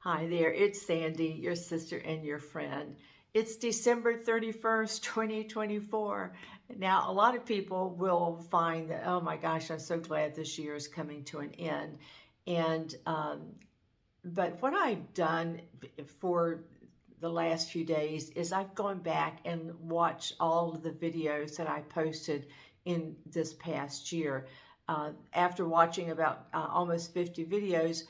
Hi there, it's Sandy, your sister and your friend. It's December 31st, 2024. Now, a lot of people will find that, oh my gosh, I'm so glad this year is coming to an end. And, but what I've done for the last few days is I've gone back and watched all of the videos that I posted in this past year. After watching about almost 50 videos,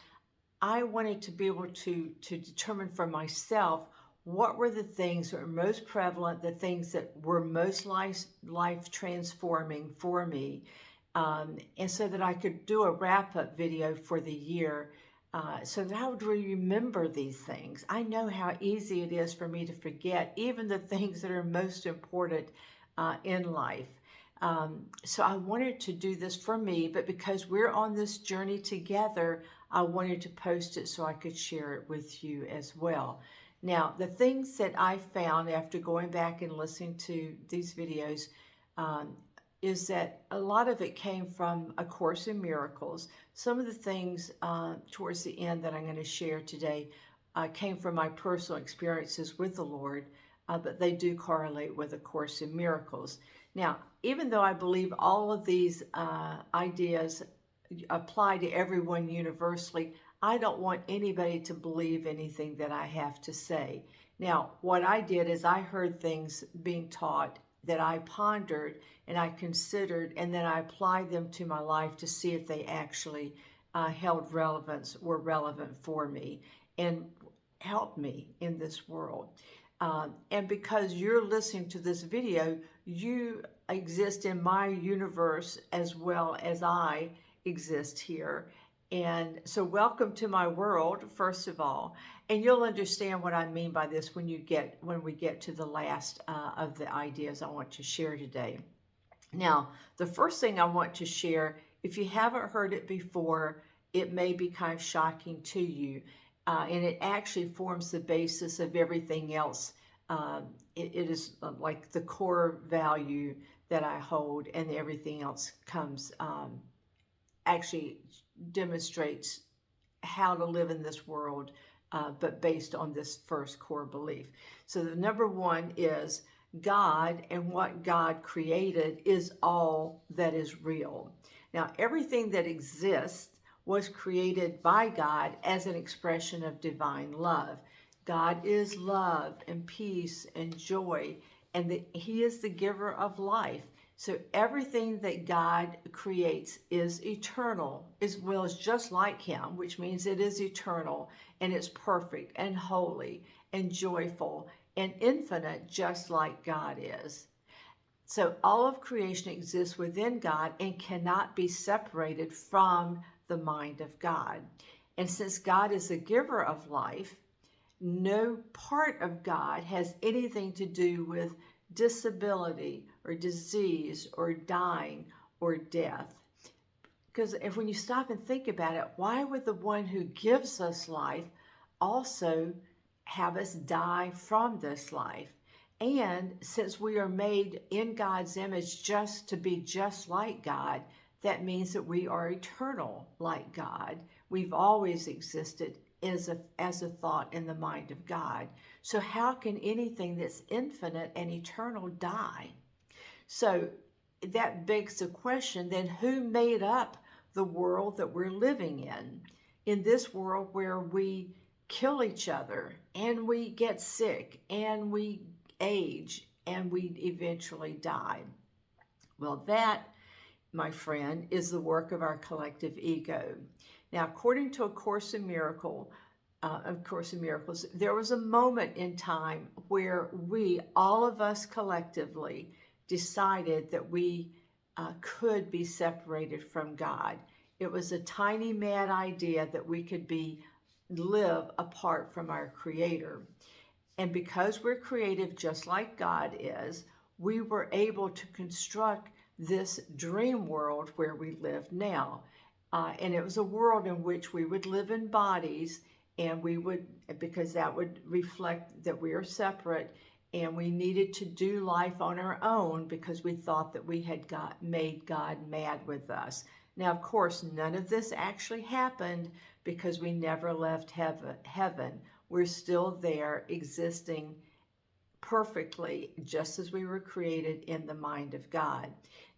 I wanted to be able to determine for myself what were the things that were most prevalent, the things that were most life transforming for me, and so that I could do a wrap up video for the year, so that I would remember these things. I know how easy it is for me to forget even the things that are most important in life. So I wanted to do this for me, but because we're on this journey together, I wanted to post it so I could share it with you as well. Now, the things that I found after going back and listening to these videos um, is that a lot of it came from A Course in Miracles. Some of the things towards the end that I'm going to share today came from my personal experiences with the Lord, but they do correlate with A Course in Miracles. Now, even though I believe all of these ideas apply to everyone universally, I don't want anybody to believe anything that I have to say. Now, what I did is I heard things being taught that I pondered and I considered, and then I applied them to my life to see if they actually held relevance, were relevant for me, and helped me in this world. And because you're listening to this video, you exist in my universe as well as I exist here. And so welcome to my world, first of all. And you'll understand what I mean by this when we get to the last of the ideas I want to share today. Now, the first thing I want to share, if you haven't heard it before, it may be kind of shocking to you. And it actually forms the basis of everything else. It is like the core value that I hold, and everything else comes actually demonstrates how to live in this world, but based on this first core belief. So the number one is God, and what God created is all that is real. Now, everything that exists was created by God as an expression of divine love. God is love and peace and joy, and He is the giver of life. So everything that God creates is eternal, as well as just like Him, which means it is eternal, and it's perfect and holy and joyful and infinite, just like God is. So all of creation exists within God and cannot be separated from the mind of God. And since God is the giver of life, no part of God has anything to do with disability or disease or dying or death. Because when you stop and think about it, why would the one who gives us life also have us die from this life? And since we are made in God's image just to be just like God, that means that we are eternal like God. We've always existed as a thought in the mind of God. So how can anything that's infinite and eternal die? So that begs the question, then who made up the world that we're living in? In this world where we kill each other and we get sick and we age and we eventually die. Well, that, my friend, is the work of our collective ego. Now, according to A Course in Miracles, there was a moment in time where we, all of us collectively, decided that we could be separated from God. It was a tiny mad idea that we could live apart from our Creator. And because we're creative just like God is, we were able to construct this dream world where we live now. And it was a world in which we would live in bodies, and we would, because that would reflect that we are separate, and we needed to do life on our own because we thought that we had made God mad with us. Now, of course, none of this actually happened, because we never left heaven. We're still there existing perfectly, just as we were created in the mind of God.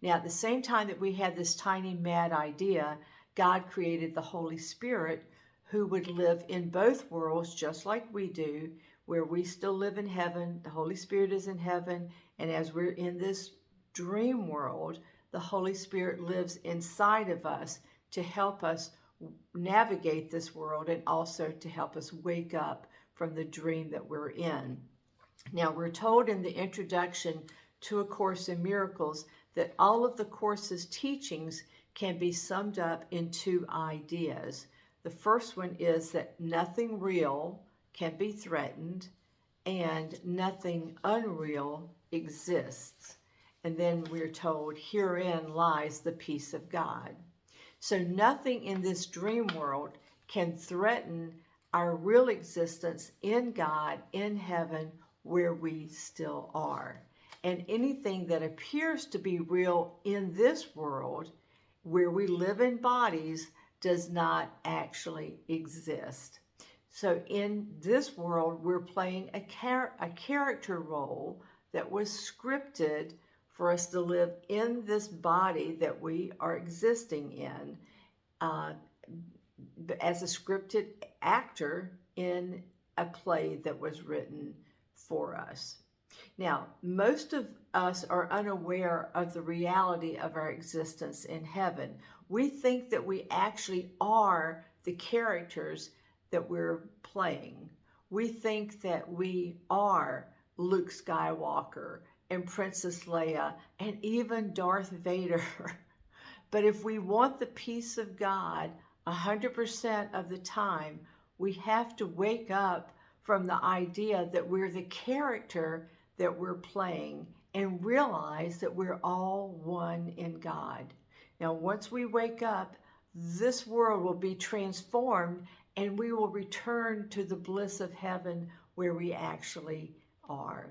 Now, at the same time that we had this tiny mad idea, God created the Holy Spirit, who would live in both worlds just like we do, where we still live in heaven, the Holy Spirit is in heaven, and as we're in this dream world, the Holy Spirit lives inside of us to help us navigate this world and also to help us wake up from the dream that we're in. Now, we're told in the introduction to A Course in Miracles that all of the Course's teachings can be summed up in two ideas. The first one is that nothing real can be threatened and nothing unreal exists. And then we're told, herein lies the peace of God. So nothing in this dream world can threaten our real existence in God, in heaven, where we still are. And anything that appears to be real in this world, where we live in bodies, does not actually exist. So in this world, we're playing a character role that was scripted for us to live in this body that we are existing in, as a scripted actor in a play that was written for us. Now, most of us are unaware of the reality of our existence in heaven. We think that we actually are the characters that we're playing. We think that we are Luke Skywalker and Princess Leia and even Darth Vader. But if we want the peace of God 100% of the time, we have to wake up from the idea that we're the character that we're playing and realize that we're all one in God. Now, once we wake up, this world will be transformed and we will return to the bliss of heaven where we actually are.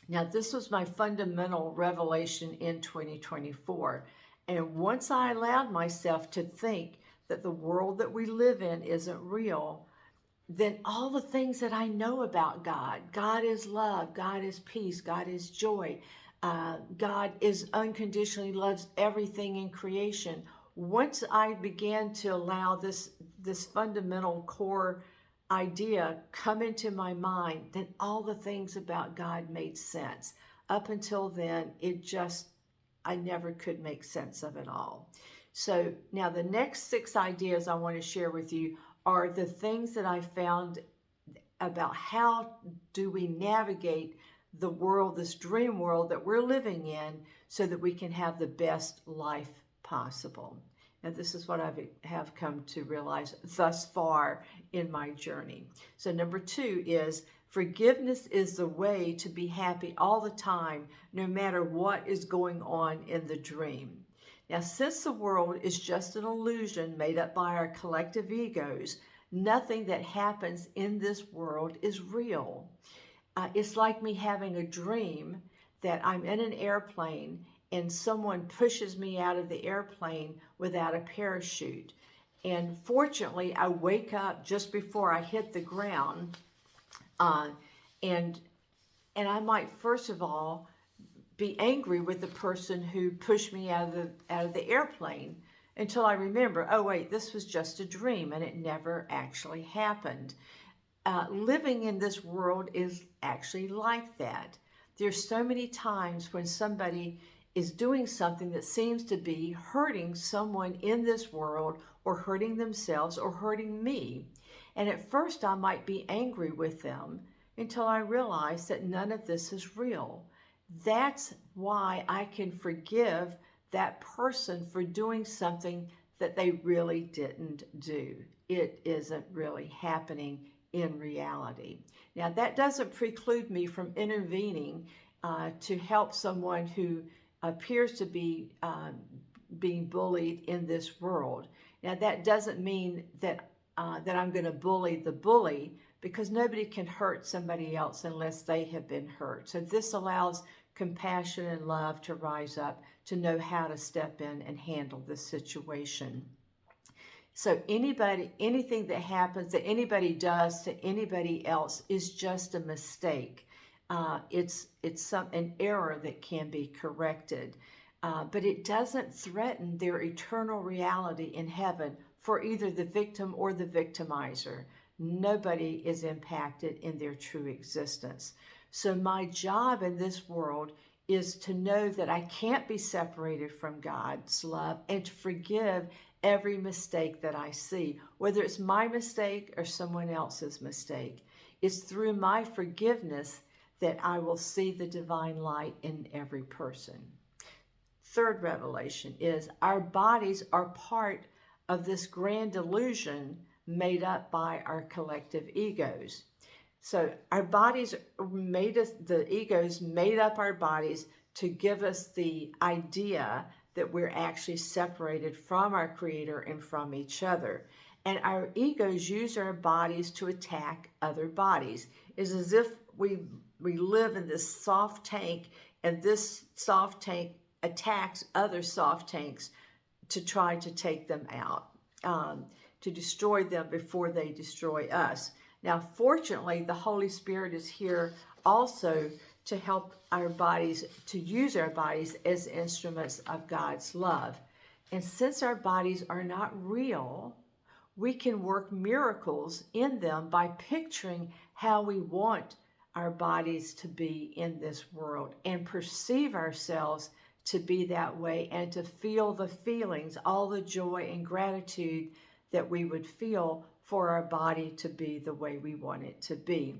Now, this was my fundamental revelation in 2024. And once I allowed myself to think that the world that we live in isn't real, then all the things that I know about God, God is love, God is peace, God is joy, God is unconditionally loves everything in creation. Once I began to allow this fundamental core idea come into my mind, then all the things about God made sense. Up until then, I never could make sense of it all. So now the next 6 ideas I want to share with you are the things that I found about how do we navigate the world, this dream world that we're living in, so that we can have the best life possible. Now, this is what I have come to realize thus far in my journey. So number 2 is forgiveness is the way to be happy all the time, no matter what is going on in the dream. Now, since the world is just an illusion made up by our collective egos, nothing that happens in this world is real. It's like me having a dream that I'm in an airplane and someone pushes me out of the airplane without a parachute. And fortunately, I wake up just before I hit the ground, and I might first of all be angry with the person who pushed me out of the airplane until I remember, oh wait, this was just a dream and it never actually happened. Living in this world is actually like that. There's so many times when somebody is doing something that seems to be hurting someone in this world, or hurting themselves, or hurting me. And at first I might be angry with them until I realize that none of this is real. That's why I can forgive that person for doing something that they really didn't do. It isn't really happening in reality. Now, that doesn't preclude me from intervening to help someone who appears to be being bullied in this world. Now, that doesn't mean that I'm going to bully the bully, because nobody can hurt somebody else unless they have been hurt. So this allows compassion and love to rise up to know how to step in and handle this situation. So anything that happens, that anybody does to anybody else is just a mistake. It's an error that can be corrected. But it doesn't threaten their eternal reality in heaven for either the victim or the victimizer. Nobody is impacted in their true existence. So my job in this world is to know that I can't be separated from God's love and to forgive every mistake that I see, whether it's my mistake or someone else's mistake. It's through my forgiveness that I will see the divine light in every person. Third revelation is our bodies are part of this grand illusion made up by our collective egos. So our bodies made us, the egos made up our bodies to give us the idea that we're actually separated from our Creator and from each other. And our egos use our bodies to attack other bodies. It's as if we live in this soft tank, and this soft tank attacks other soft tanks to try to take them out, to destroy them before they destroy us. Now, fortunately, the Holy Spirit is here also to help our bodies, to use our bodies as instruments of God's love. And since our bodies are not real, we can work miracles in them by picturing how we want our bodies to be in this world and perceive ourselves to be that way and to feel the feelings, all the joy and gratitude that we would feel for our body to be the way we want it to be.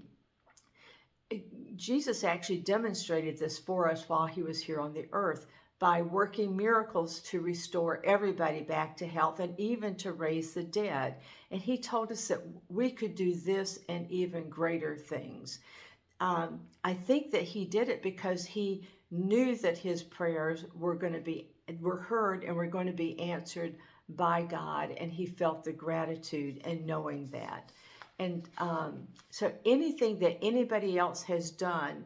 Jesus actually demonstrated this for us while he was here on the earth by working miracles to restore everybody back to health and even to raise the dead. And he told us that we could do this and even greater things. I think that he did it because he knew that his prayers were heard and were going to be answered by God, and he felt the gratitude in knowing that. And so anything that anybody else has done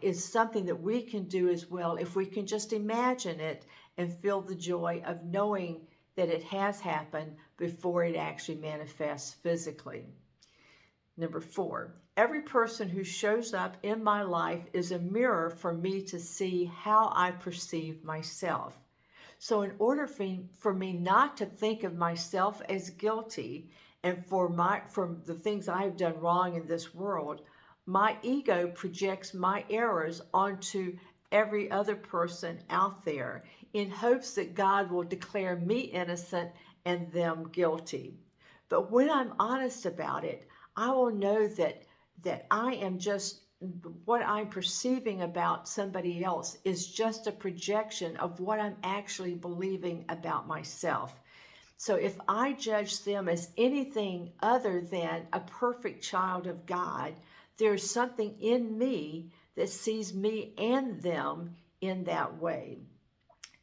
is something that we can do as well if we can just imagine it and feel the joy of knowing that it has happened before it actually manifests physically. Number 4, every person who shows up in my life is a mirror for me to see how I perceive myself. So in order for me not to think of myself as guilty and for the things I have done wrong in this world, my ego projects my errors onto every other person out there in hopes that God will declare me innocent and them guilty. But when I'm honest about it, I will know that I am just, what I'm perceiving about somebody else is just a projection of what I'm actually believing about myself. So if I judge them as anything other than a perfect child of God, there's something in me that sees me and them in that way.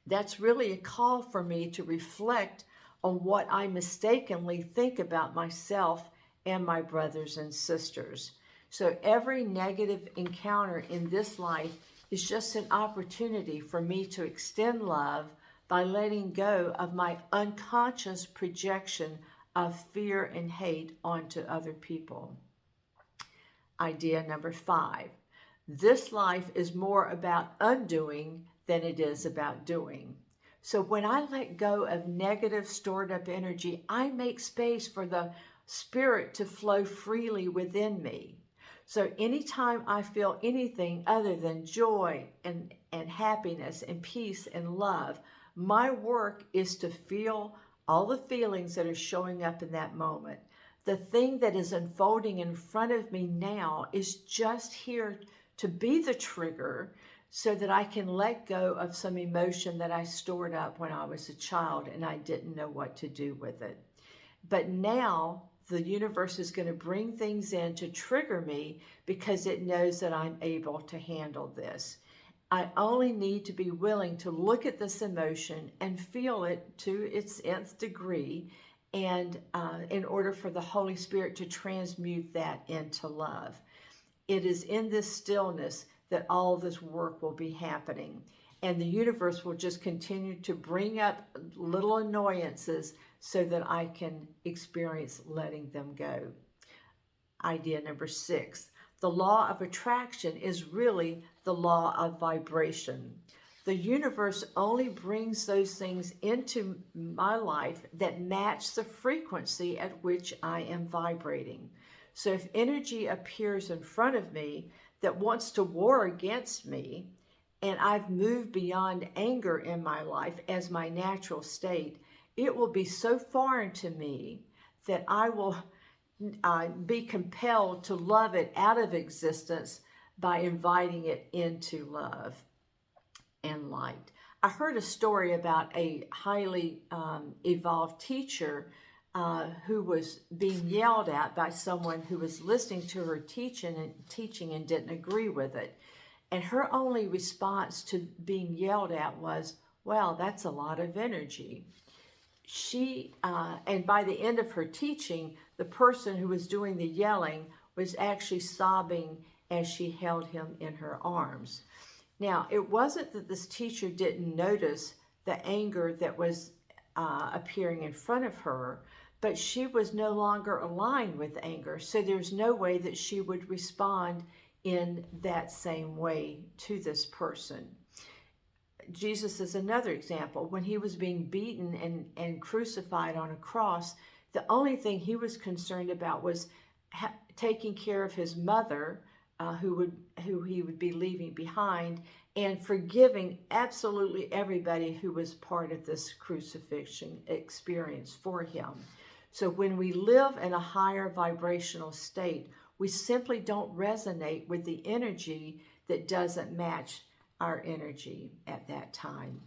That's really a call for me to reflect on what I mistakenly think about myself and my brothers and sisters. So every negative encounter in this life is just an opportunity for me to extend love by letting go of my unconscious projection of fear and hate onto other people. Idea number 5. This life is more about undoing than it is about doing. So when I let go of negative stored up energy, I make space for the Spirit to flow freely within me. So anytime I feel anything other than joy and happiness and peace and love, my work is to feel all the feelings that are showing up in that moment. The thing that is unfolding in front of me now is just here to be the trigger so that I can let go of some emotion that I stored up when I was a child and I didn't know what to do with it. But now the universe is going to bring things in to trigger me because it knows that I'm able to handle this. I only need to be willing to look at this emotion and feel it to its nth degree, and in order for the Holy Spirit to transmute that into love. It is in this stillness that all this work will be happening. And the universe will just continue to bring up little annoyances so that I can experience letting them go. Idea number 6. The law of attraction is really the law of vibration. The universe only brings those things into my life that match the frequency at which I am vibrating. So if energy appears in front of me that wants to war against me, and I've moved beyond anger in my life as my natural state, it will be so foreign to me that I will be compelled to love it out of existence by inviting it into love and light. I heard a story about a highly evolved teacher who was being yelled at by someone who was listening to her teaching and didn't agree with it. And her only response to being yelled at was, "Well, that's a lot of energy." And by the end of her teaching, the person who was doing the yelling was actually sobbing as she held him in her arms. Now, it wasn't that this teacher didn't notice the anger that was appearing in front of her, but she was no longer aligned with anger. So there's no way that she would respond in that same way to this person. Jesus is another example. When he was being beaten and crucified on a cross, the only thing he was concerned about was taking care of his mother, who he would be leaving behind, and forgiving absolutely everybody who was part of this crucifixion experience for him. So when we live in a higher vibrational state, we simply don't resonate with the energy that doesn't match our energy at that time.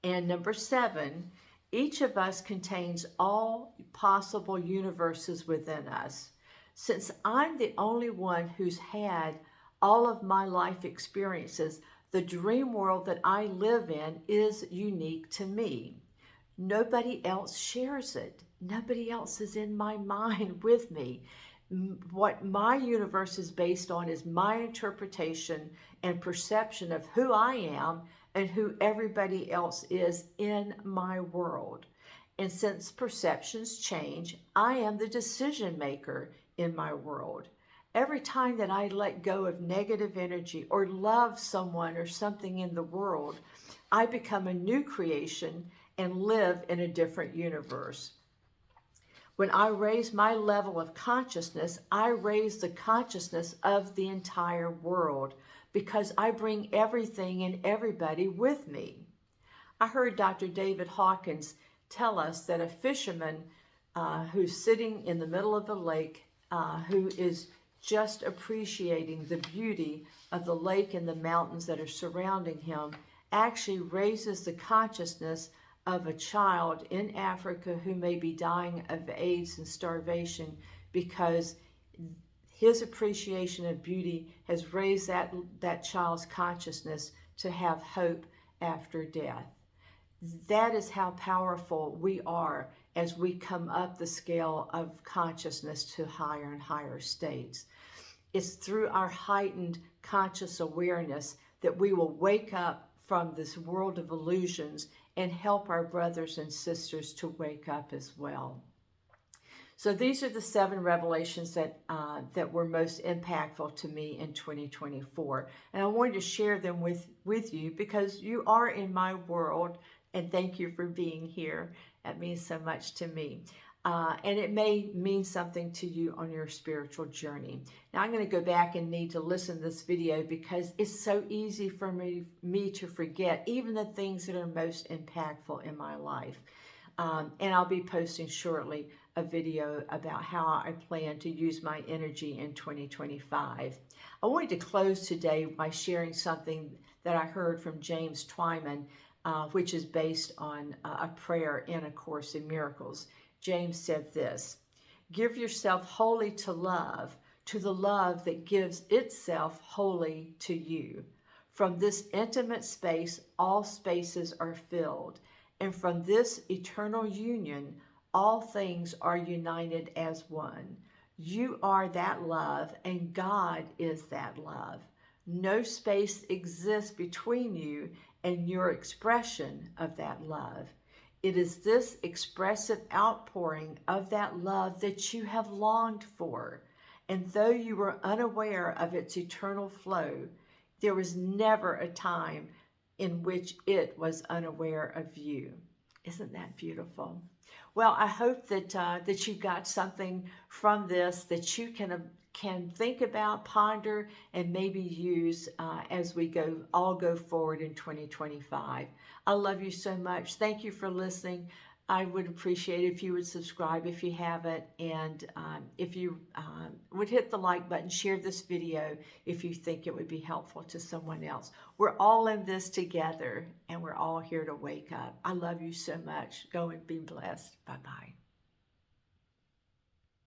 And number 7, each of us contains all possible universes within us. Since I'm the only one who's had all of my life experiences, the dream world that I live in is unique to me. Nobody else shares it. Nobody else is in my mind with me. What my universe is based on is my interpretation and perception of who I am and who everybody else is in my world. And since perceptions change, I am the decision maker in my world. Every time that I let go of negative energy or love someone or something in the world, I become a new creation and live in a different universe. When I raise my level of consciousness, I raise the consciousness of the entire world because I bring everything and everybody with me. I heard Dr. David Hawkins tell us that a fisherman who's sitting in the middle of the lake, who is just appreciating the beauty of the lake and the mountains that are surrounding him, actually raises the consciousness of a child in Africa who may be dying of AIDS and starvation because his appreciation of beauty has raised that child's consciousness to have hope after death. That is how powerful we are as we come up the scale of consciousness to higher and higher states. It's through our heightened conscious awareness that we will wake up from this world of illusions and help our brothers and sisters to wake up as well. So these are the 7 revelations that were most impactful to me in 2024. And I wanted to share them with you because you are in my world, and thank you for being here. That means so much to me. And it may mean something to you on your spiritual journey. Now I'm going to go back and need to listen to this video because it's so easy for me to forget even the things that are most impactful in my life. And I'll be posting shortly a video about how I plan to use my energy in 2025. I wanted to close today by sharing something that I heard from James Twyman, which is based on a prayer in A Course in Miracles. James said this: "Give yourself wholly to the love that gives itself wholly to you. From this intimate space, all spaces are filled, and from this eternal union, all things are united as one. You are that love, and God is that love. No space exists between you and your expression of that love. It is this expressive outpouring of that love that you have longed for. And though you were unaware of its eternal flow, there was never a time in which it was unaware of you. Isn't that beautiful? Well, I hope that you got something from this that you can think about, ponder, and maybe use as we all go forward in 2025. I love you so much. Thank you for listening. I would appreciate it if you would subscribe if you haven't, and if you would hit the like button, share this video if you think it would be helpful to someone else. We're all in this together, and we're all here to wake up. I love you so much. Go and be blessed. Bye-bye.